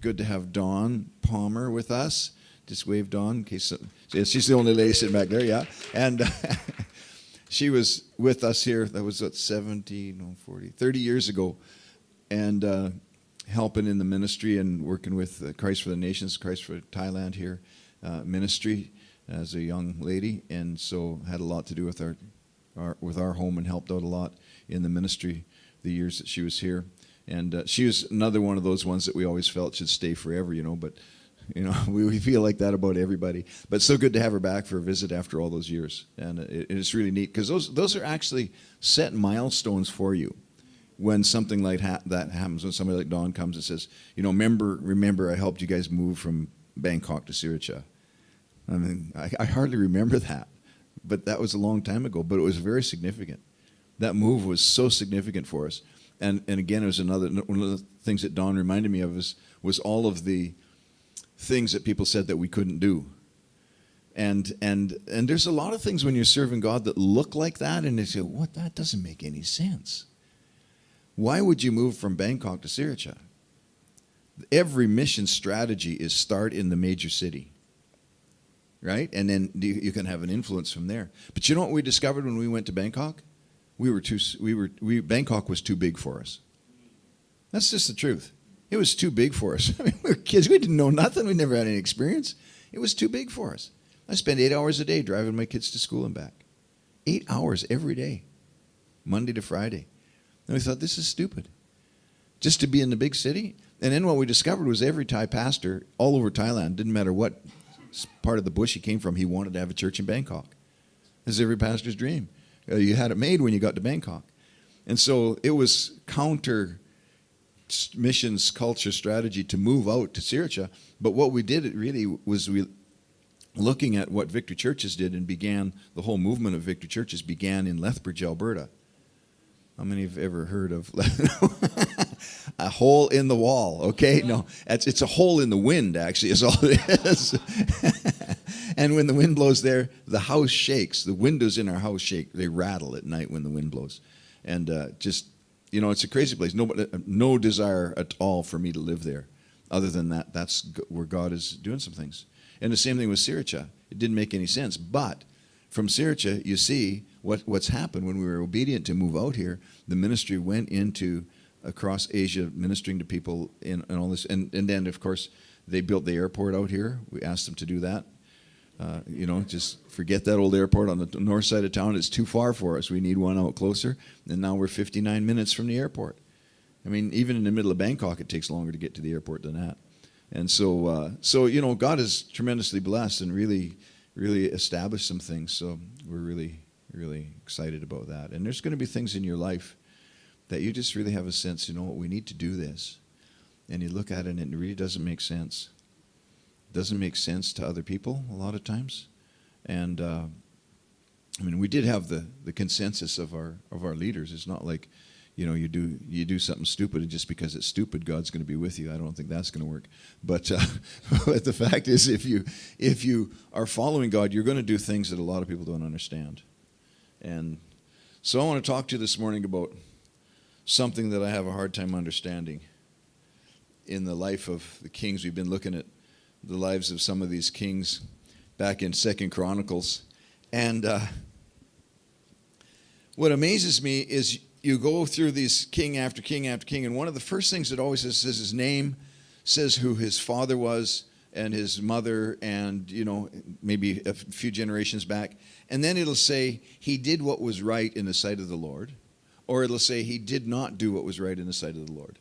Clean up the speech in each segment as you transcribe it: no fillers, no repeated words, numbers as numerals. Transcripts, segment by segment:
good to have Dawn Palmer with us. Just wave Dawn in case she's the only lady sitting back there, yeah. And she was with us here, that was 30 years ago, and helping in the ministry and working with Christ for the Nations, Christ for Thailand here, ministry as a young lady, and so had a lot to do with our home and helped out a lot in the ministry the years that she was here. And she was another one of those ones that we always felt should stay forever, but we feel like that about everybody. But it's so good to have her back for a visit after all those years. And it's really neat because those are actually set milestones for you when something like that happens, when somebody like Dawn comes and says, remember I helped you guys move from Bangkok to Sriracha. I mean, I hardly remember that, but that was a long time ago, but it was very significant. That move was so significant for us. And again, it was one of the things that Dawn reminded me of was all of the things that people said that we couldn't do. And there's a lot of things when you're serving God that look like that, and they say, what, that doesn't make any sense. Why would you move from Bangkok to Sriracha? Every mission strategy is start in the major city, right? And then you can have an influence from there. But you know what we discovered when we went to Bangkok? Bangkok was too big for us. That's just the truth. It was too big for us. I mean, we were kids. We didn't know nothing. We never had any experience. It was too big for us. I spent 8 hours a day driving my kids to school and back. 8 hours every day, Monday to Friday. And we thought, this is stupid. Just to be in the big city. And then what we discovered was every Thai pastor all over Thailand, didn't matter what part of the bush he came from, he wanted to have a church in Bangkok. This is every pastor's dream. You had it made when you got to Bangkok. And so it was counter missions culture strategy to move out to Sriracha. But what we did, it really was looking at what Victory Churches did, and the whole movement of Victory Churches began in Lethbridge, Alberta. How many have ever heard of a hole in the wall? Okay, no, it's a hole in the wind, actually, is all it is. And when the wind blows there, the house shakes. The windows in our house shake. They rattle at night when the wind blows. And it's a crazy place. No desire at all for me to live there. Other than that, that's where God is doing some things. And the same thing with Sriracha. It didn't make any sense. But from Sriracha, you see what's happened when we were obedient to move out here. The ministry went across Asia, ministering to people in all this. And then, of course, they built the airport out here. We asked them to do that. Just forget that old airport on the north side of town. It's too far for us. We need one out closer. And now we're 59 minutes from the airport. I mean, even in the middle of Bangkok, it takes longer to get to the airport than that. And so God is tremendously blessed and really, really established some things. So we're really, really excited about that. And there's going to be things in your life that you just really have a sense, we need to do this. And you look at it and it really doesn't make sense. Doesn't make sense to other people a lot of times. And we did have the consensus of our leaders. It's not like you do something stupid, and just because it's stupid, God's going to be with you. I don't think that's going to work. But but the fact is, if you are following God, you're going to do things that a lot of people don't understand. And so I want to talk to you this morning about something that I have a hard time understanding in the life of the kings. We've been looking at the lives of some of these kings back in 2 Chronicles. And what amazes me is you go through these king after king after king, and one of the first things it always says his name, says who his father was and his mother, and maybe a few generations back. And then it'll say he did what was right in the sight of the Lord, or it'll say he did not do what was right in the sight of the Lord.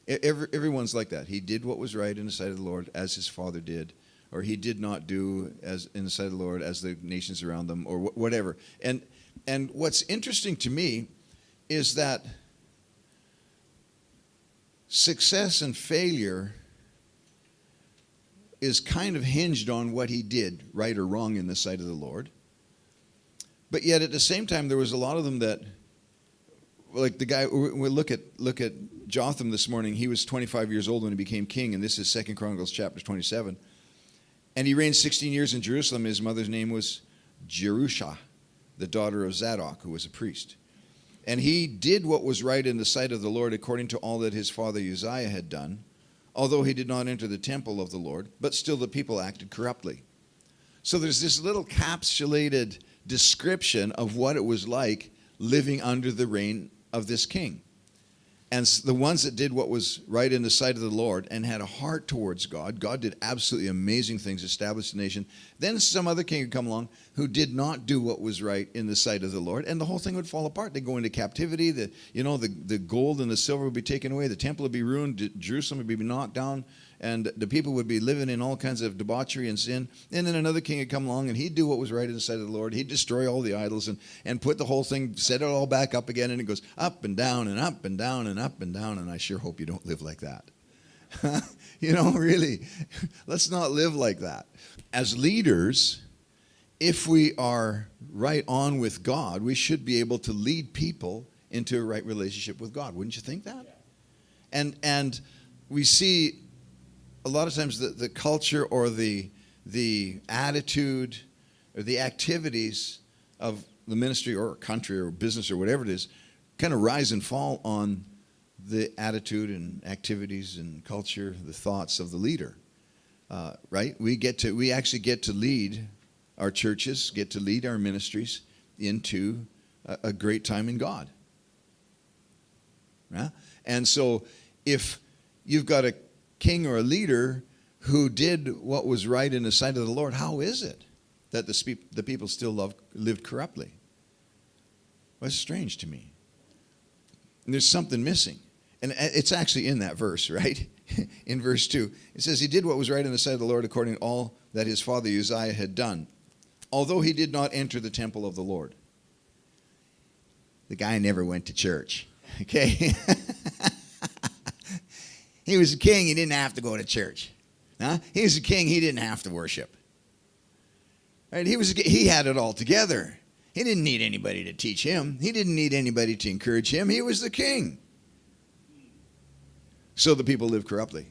Everyone's like that. He did what was right in the sight of the Lord as his father did, or he did not do as in the sight of the Lord as the nations around them, or whatever. And what's interesting to me is that success and failure is kind of hinged on what he did, right or wrong, in the sight of the Lord. But yet at the same time, there was a lot of them that, like the guy, we look at Jotham this morning. He was 25 years old when he became king, and this is 2 Chronicles chapter 27. And he reigned 16 years in Jerusalem. His mother's name was Jerusha, the daughter of Zadok, who was a priest. And he did what was right in the sight of the Lord according to all that his father Uzziah had done. although he did not enter the temple of the Lord, but still the people acted corruptly. So there's this little capsulated description of what it was like living under the reign of this king. And the ones that did what was right in the sight of the Lord and had a heart towards God, God did absolutely amazing things, established the nation. Then some other king would come along who did not do what was right in the sight of the Lord, and the whole thing would fall apart. They'd go into captivity. The gold and the silver would be taken away. The temple would be ruined. Jerusalem would be knocked down. And the people would be living in all kinds of debauchery and sin. And then another king would come along, and he'd do what was right in the sight of the Lord. He'd destroy all the idols and put the whole thing, set it all back up again. And it goes up and down and up and down and up and down. And I sure hope you don't live like that. Really, let's not live like that. As leaders, if we are right on with God, we should be able to lead people into a right relationship with God. Wouldn't you think that? And we see a lot of times the culture or the attitude or the activities of the ministry or country or business or whatever it is kind of rise and fall on the attitude and activities and culture, the thoughts of the leader, right? We actually get to lead our churches, get to lead our ministries into a great time in God. Yeah? And so if you've got a king or a leader who did what was right in the sight of the Lord, how is it that the people still lived corruptly? Well, it's strange to me. And there's something missing. And it's actually in that verse, right? In verse 2. It says, he did what was right in the sight of the Lord according to all that his father Uzziah had done, although he did not enter the temple of the Lord. The guy never went to church, okay? He was a king, he didn't have to go to church. Huh? He was a king, he didn't have to worship. Right? He had it all together. He didn't need anybody to teach him. He didn't need anybody to encourage him. He was the king. So the people lived corruptly.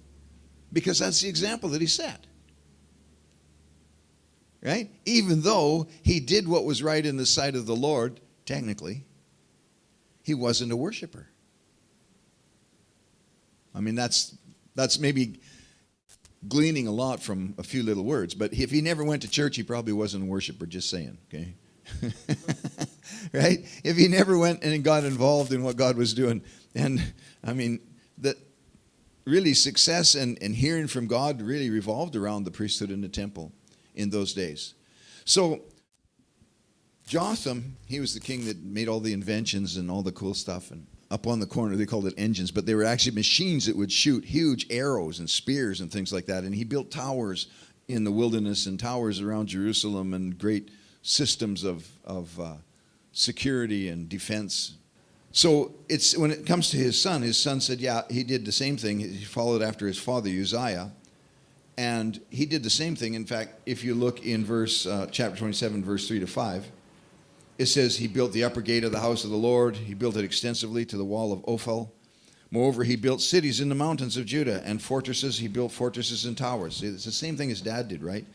Because that's the example that he set. Right? Even though he did what was right in the sight of the Lord, technically, he wasn't a worshiper. I mean, that's maybe gleaning a lot from a few little words. But if he never went to church, he probably wasn't a worshiper, just saying, okay? Right? If he never went and got involved in what God was doing. And, I mean, that really success and hearing from God really revolved around the priesthood in the temple in those days. So, Jotham, he was the king that made all the inventions and all the cool stuff. And up on the corner, they called it engines, but they were actually machines that would shoot huge arrows and spears and things like that. And he built towers in the wilderness and towers around Jerusalem and great systems of security and defense. So when it comes to his son said, yeah, he did the same thing. He followed after his father Uzziah, and he did the same thing. In fact, if you look in chapter 27, verse 3 to 5, it says he built the upper gate of the house of the Lord. He built it extensively to the wall of Ophel. Moreover, he built cities in the mountains of Judah and fortresses. He built fortresses and towers. See, it's the same thing his dad did, right?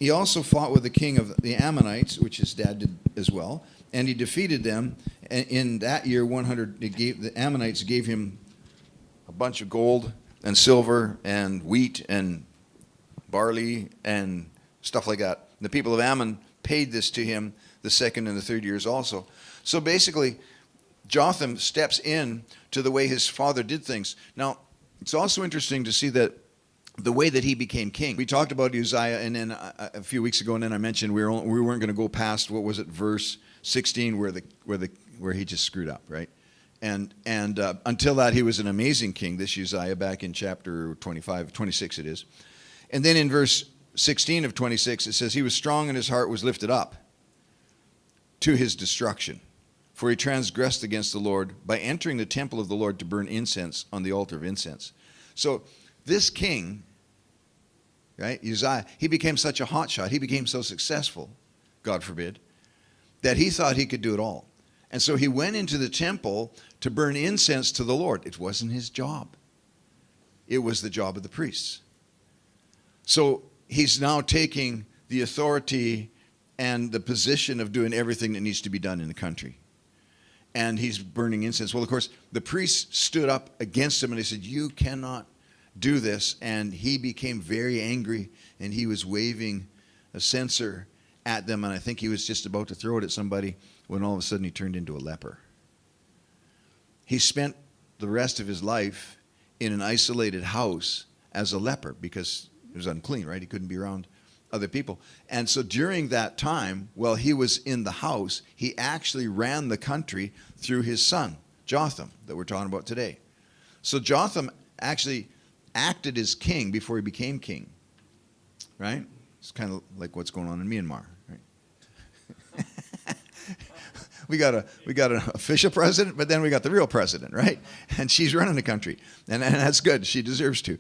He also fought with the king of the Ammonites, which his dad did as well, and he defeated them. And in that year, the Ammonites gave him a bunch of gold and silver and wheat and barley and stuff like that. The people of Ammon paid this to him the second and the third years also. So basically, Jotham steps in to the way his father did things. Now, it's also interesting to see that the way that he became king. We talked about Uzziah, and then a few weeks ago, and then I mentioned we weren't going to go past, what was it, verse 16, where he just screwed up, right? And until that, he was an amazing king, this Uzziah, back in chapter 26 it is. And then in verse 16 of 26, it says, he was strong and his heart was lifted up to his destruction. For he transgressed against the Lord by entering the temple of the Lord to burn incense on the altar of incense. So this king, right, Uzziah, he became such a hotshot, he became so successful, God forbid, that he thought he could do it all. And so he went into the temple to burn incense to the Lord. It wasn't his job. It was the job of the priests. So he's now taking the authority and the position of doing everything that needs to be done in the country. And he's burning incense. Well, of course, the priests stood up against him and they said, you cannot do this, and he became very angry, and he was waving a censer at them, and I think he was just about to throw it at somebody when all of a sudden he turned into a leper. He spent the rest of his life in an isolated house as a leper because he was unclean, right? He couldn't be around other people. And so during that time, while he was in the house, he actually ran the country through his son, Jotham, that we're talking about today. So Jotham actually acted as king before he became king, right? It's kind of like what's going on in Myanmar, right? we got an official president, but then we got the real president, right? And she's running the country, and that's good. She deserves to.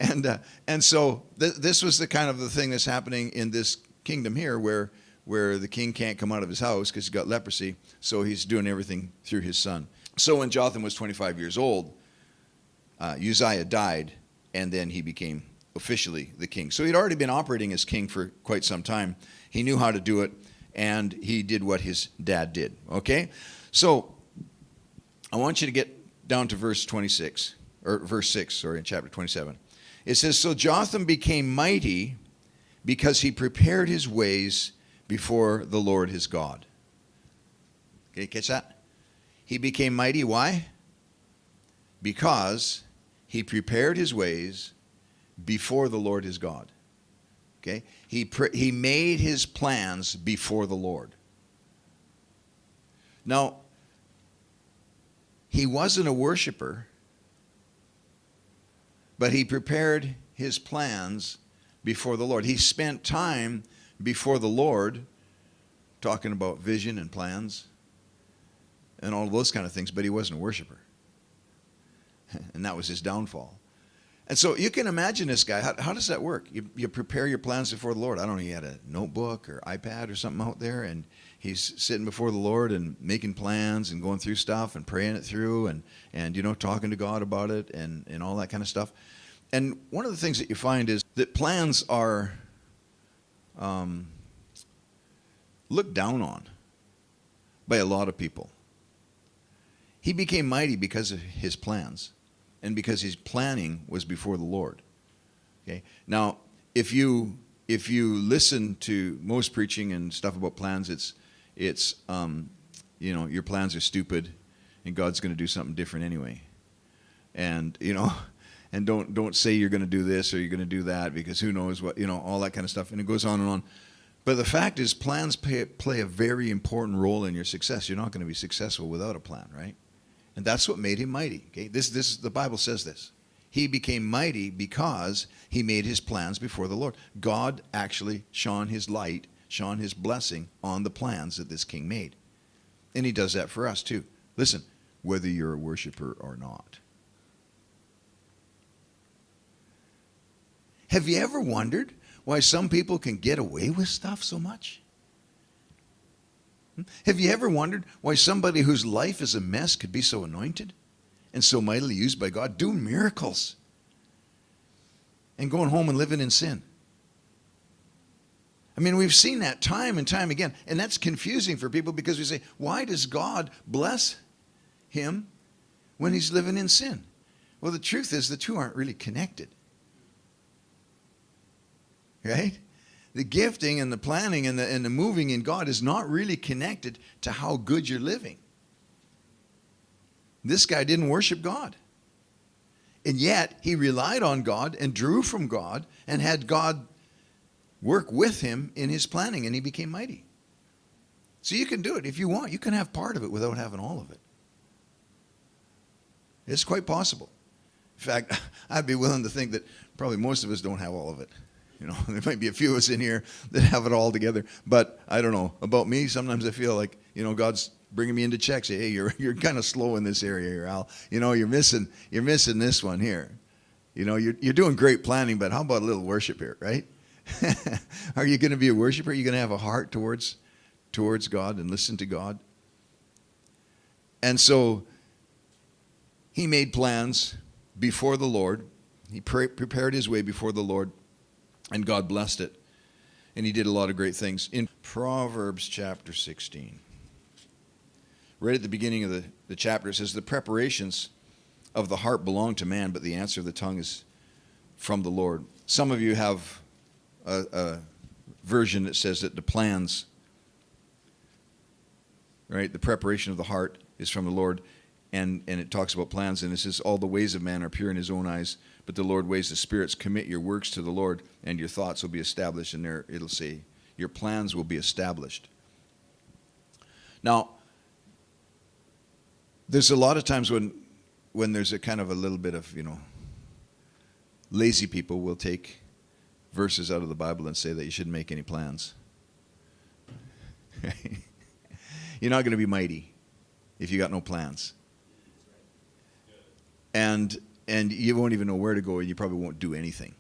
and so this was the kind of the thing that's happening in this kingdom here, where the king can't come out of his house because he's got leprosy, so he's doing everything through his son. So when Jotham was 25 years old, Uzziah died, and then he became officially the king. So he'd already been operating as king for quite some time. He knew how to do it, and he did what his dad did. Okay? So I want you to get down to verse 26, or verse 6, sorry, in chapter 27. It says, "So Jotham became mighty because he prepared his ways before the Lord his God." Okay, catch that? He became mighty, why? Because he prepared his ways before the Lord his God. Okay? He made his plans before the Lord. Now, he wasn't a worshiper, but he prepared his plans before the Lord. He spent time before the Lord talking about vision and plans and all of those kind of things, but he wasn't a worshiper. And that was his downfall. And so you can imagine this guy. How does that work? You prepare your plans before the Lord. I don't know, he had a notebook or iPad or something out there, and he's sitting before the Lord and making plans and going through stuff and praying it through and you know, talking to God about it and all that kind of stuff. And one of the things that you find is that plans are looked down on by a lot of people. He became mighty because of his plans and because his planning was before the Lord. Okay? Now, if you listen to most preaching and stuff about plans, it's you know, your plans are stupid and God's going to do something different anyway. And, you know, and don't say you're going to do this or you're going to do that because who knows what, you know, all that kind of stuff. And it goes on and on. But the fact is, plans play a very important role in your success. You're not going to be successful without a plan, right? And that's what made him mighty. Okay, this the Bible says this. He became mighty because he made his plans before the Lord. God actually shone his light, shone his blessing on the plans that this king made. And he does that for us too. Listen, whether you're a worshiper or not. Have you ever wondered why some people can get away with stuff so much? Have you ever wondered why somebody whose life is a mess could be so anointed and so mightily used by God, doing miracles and going home and living in sin? I mean, we've seen that time and time again, and that's confusing for people because we say, why does God bless him when he's living in sin? Well, the truth is the two aren't really connected. Right? The gifting and the planning and the moving in God is not really connected to how good you're living. This guy didn't worship God. And yet, he relied on God and drew from God and had God work with him in his planning, and he became mighty. So you can do it if you want. You can have part of it without having all of it. It's quite possible. In fact, I'd be willing to think that probably most of us don't have all of it. You know, there might be a few of us in here that have it all together. But I don't know. About me, sometimes I feel like, you know, God's bringing me into check. Say, hey, you're kind of slow in this area here, Al. You know, you're missing this one here. You know, you're doing great planning, but how about a little worship here, right? Are you going to be a worshiper? Are you going to have a heart towards God and listen to God? And so he made plans before the Lord. He prepared his way before the Lord. And God blessed it. And he did a lot of great things. In Proverbs chapter 16, right at the beginning of the chapter, it says, the preparations of the heart belong to man, but the answer of the tongue is from the Lord. Some of you have a version that says that the plans, right, the preparation of the heart is from the Lord, and it talks about plans, and it says all the ways of man are pure in his own eyes, but the Lord weighs the spirits. Commit your works to the Lord, and your thoughts will be established, and there it'll say your plans will be established. Now, there's a lot of times when there's a kind of a little bit of, lazy people will take verses out of the Bible and say that you shouldn't make any plans. You're not going to be mighty if you got no plans. And you won't even know where to go, and you probably won't do anything.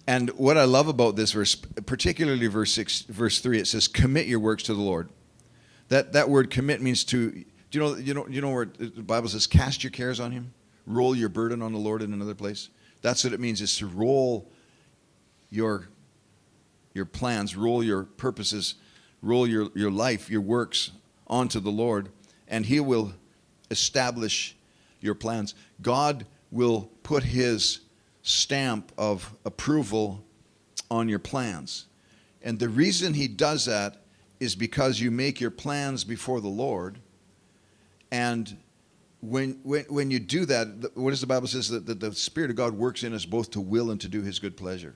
And what I love about this verse, particularly verse 3, it says, "Commit your works to the Lord." That word "commit" means to. Do you know where the Bible says, "Cast your cares on Him"? Roll your burden on the Lord in another place. That's what it means, is to roll your plans, roll your purposes, roll your life, your works onto the Lord, and He will establish your plans. God will put His stamp of approval on your plans. And the reason He does that is because you make your plans before the Lord. And when you do that, what does the Bible says? That the Spirit of God works in us both to will and to do His good pleasure.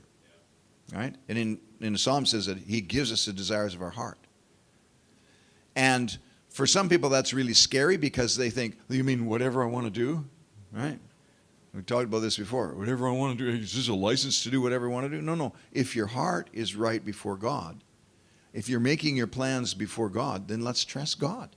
Right? And in the Psalm says that He gives us the desires of our heart. And for some people that's really scary, because they think, you mean whatever I want to do? Right? We talked about this before. Whatever I want to do, is this a license to do whatever I want to do? No. If your heart is right before God, if you're making your plans before God, then let's trust God.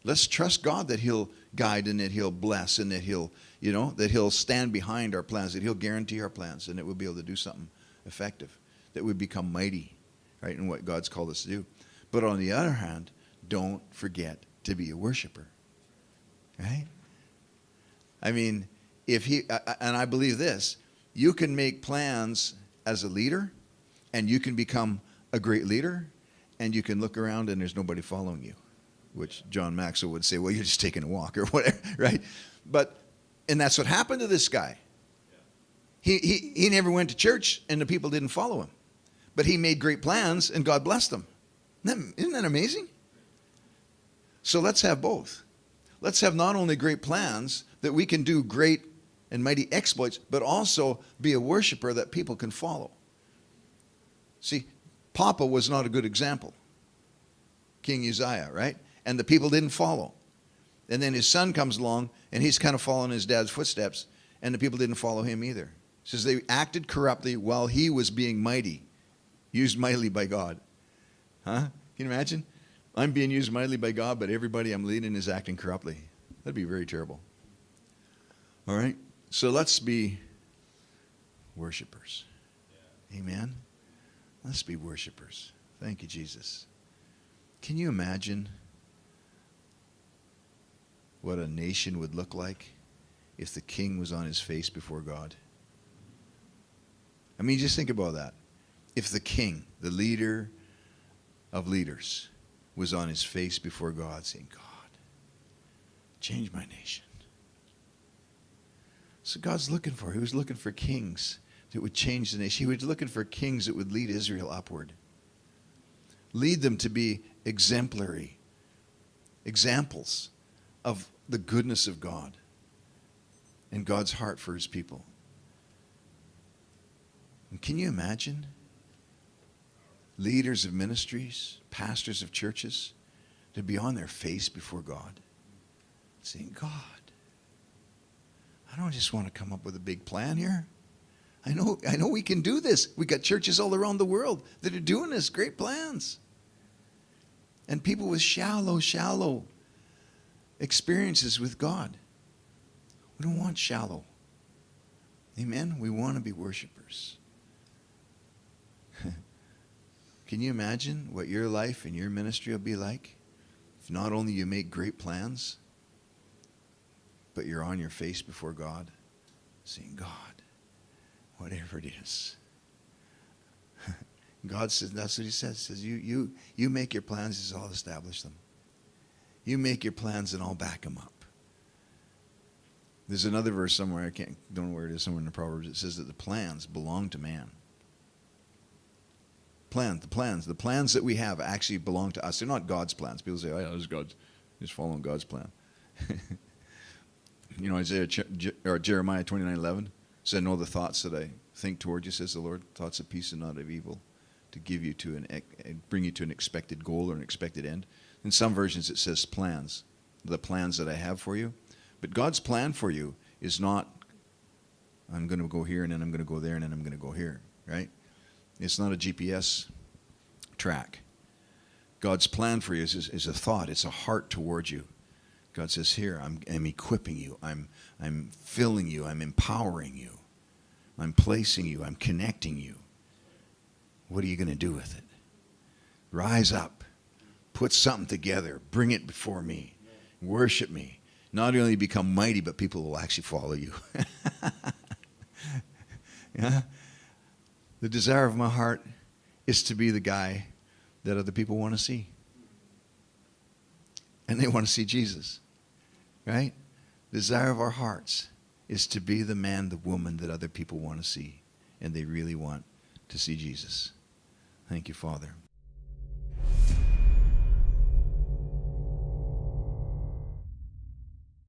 Let's trust God that He'll guide and that He'll bless and that He'll stand behind our plans, that He'll guarantee our plans, and that we'll be able to do something effective, that we become mighty, right, in what God's called us to do. But on the other hand, don't forget to be a worshiper, right? I mean, and I believe this, you can make plans as a leader, and you can become a great leader, and you can look around and there's nobody following you, which John Maxwell would say, well, you're just taking a walk or whatever, right? And that's what happened to this guy. He never went to church, and the people didn't follow him. But he made great plans, and God blessed him. Isn't that amazing? So let's have both. Let's have not only great plans that we can do great and mighty exploits, but also be a worshiper that people can follow. See, Papa was not a good example. King Uzziah, right? And the people didn't follow. And then his son comes along, and he's kind of following his dad's footsteps, and the people didn't follow him either. It says they acted corruptly while he was being mighty, used mightily by God. Huh? Can you imagine? I'm being used mightily by God, but everybody I'm leading is acting corruptly. That'd be very terrible. All right? So let's be worshipers. Amen? Let's be worshipers. Thank you, Jesus. Can you imagine what a nation would look like if the king was on his face before God? I mean, just think about that. If the king, the leader of leaders, was on his face before God saying, God, change my nation. So God's looking for, He was looking for kings that would change the nation. He was looking for kings that would lead Israel upward. Lead them to be exemplary examples of the goodness of God and God's heart for His people. And can you imagine leaders of ministries, pastors of churches, to be on their face before God, saying, God, I don't just want to come up with a big plan here. I know we can do this. We got churches all around the world that are doing this, great plans. And people with shallow experiences with God. We don't want shallow. Amen? We want to be worshipers. Can you imagine what your life and your ministry will be like if not only you make great plans, but you're on your face before God saying, God, whatever it is. God says, that's what He says. He says, you make your plans, I'll establish them. You make your plans and I'll back them up. There's another verse somewhere, don't know where it is, somewhere in the Proverbs, it says that the plans belong to man. The plans that we have actually belong to us. They're not God's plans. People say, oh, yeah, this is God's, just following God's plan. You know, Jeremiah 29:11 said, know the thoughts that I think toward you, says the Lord, thoughts of peace and not of evil, to give you to bring you to an expected goal or an expected end. In some versions it says plans, the plans that I have for you. But God's plan for you is not, I'm going to go here and then I'm going to go there and then I'm going to go here, right? It's not a GPS track. God's plan for you is a thought. It's a heart towards you. God says, here, I'm equipping you. I'm filling you. I'm empowering you. I'm placing you. I'm connecting you. What are you going to do with it? Rise up. Put something together. Bring it before me. Worship me. Not only become mighty, but people will actually follow you. Yeah? The desire of my heart is to be the guy that other people want to see. And they want to see Jesus. Right? The desire of our hearts is to be the man, the woman that other people want to see. And they really want to see Jesus. Thank you, Father.